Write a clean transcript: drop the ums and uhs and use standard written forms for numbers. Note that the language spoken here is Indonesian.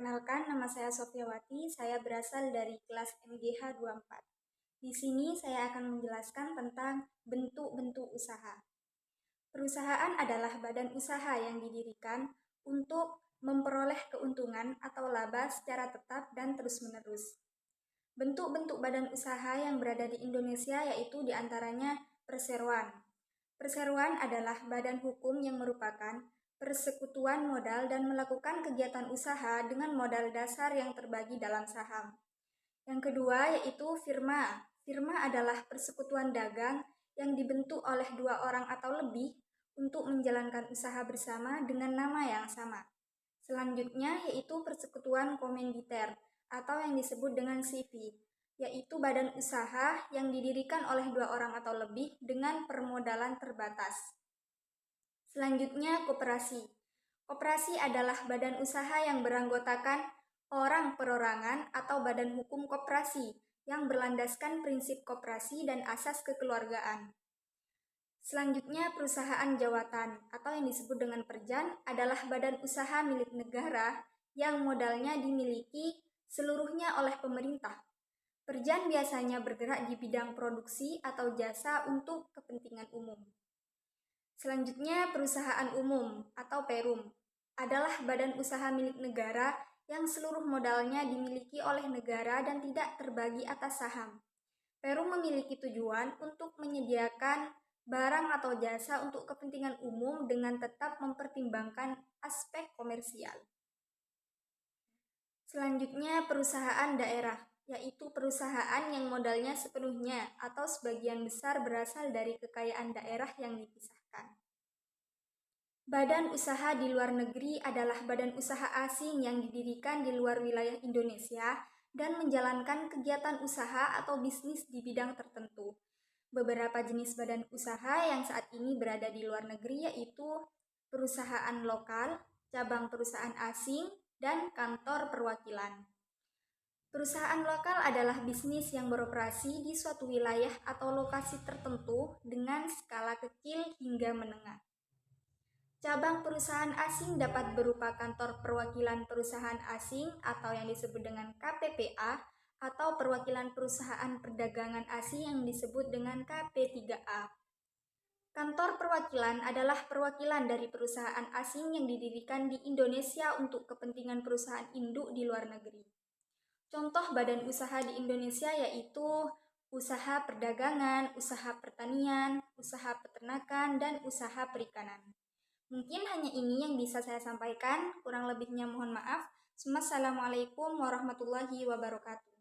Perkenalkan, nama saya Sofiawati, saya berasal dari kelas MGH 24. Di sini saya akan menjelaskan tentang bentuk-bentuk usaha. Perusahaan adalah badan usaha yang didirikan untuk memperoleh keuntungan atau laba secara tetap dan terus-menerus. Bentuk-bentuk badan usaha yang berada di Indonesia yaitu diantaranya perseroan. Perseroan adalah badan hukum yang merupakan persekutuan modal dan melakukan kegiatan usaha dengan modal dasar yang terbagi dalam saham. Yang kedua yaitu firma. Firma adalah persekutuan dagang yang dibentuk oleh 2 orang atau lebih untuk menjalankan usaha bersama dengan nama yang sama. Selanjutnya yaitu persekutuan komanditer atau yang disebut dengan CV, yaitu badan usaha yang didirikan oleh 2 orang atau lebih dengan permodalan terbatas. Selanjutnya koperasi. Koperasi adalah badan usaha yang beranggotakan orang perorangan atau badan hukum koperasi yang berlandaskan prinsip koperasi dan asas kekeluargaan. Selanjutnya perusahaan jawatan atau yang disebut dengan perjan adalah badan usaha milik negara yang modalnya dimiliki seluruhnya oleh pemerintah. Perjan biasanya bergerak di bidang produksi atau jasa untuk kepentingan umum. Selanjutnya perusahaan umum atau perum adalah badan usaha milik negara yang seluruh modalnya dimiliki oleh negara dan tidak terbagi atas saham. Perum memiliki tujuan untuk menyediakan barang atau jasa untuk kepentingan umum dengan tetap mempertimbangkan aspek komersial. Selanjutnya perusahaan daerah, yaitu perusahaan yang modalnya sepenuhnya atau sebagian besar berasal dari kekayaan daerah yang dipisahkan. Badan usaha di luar negeri adalah badan usaha asing yang didirikan di luar wilayah Indonesia dan menjalankan kegiatan usaha atau bisnis di bidang tertentu. Beberapa jenis badan usaha yang saat ini berada di luar negeri yaitu perusahaan lokal, cabang perusahaan asing, dan kantor perwakilan. Perusahaan lokal adalah bisnis yang beroperasi di suatu wilayah atau lokasi tertentu dengan skala kecil hingga menengah. Cabang perusahaan asing dapat berupa kantor perwakilan perusahaan asing atau yang disebut dengan KPPA atau perwakilan perusahaan perdagangan asing yang disebut dengan KP3A. Kantor perwakilan adalah perwakilan dari perusahaan asing yang didirikan di Indonesia untuk kepentingan perusahaan induk di luar negeri. Contoh badan usaha di Indonesia yaitu usaha perdagangan, usaha pertanian, usaha peternakan, dan usaha perikanan. Mungkin hanya ini yang bisa saya sampaikan, kurang lebihnya mohon maaf. Wassalamualaikum warahmatullahi wabarakatuh.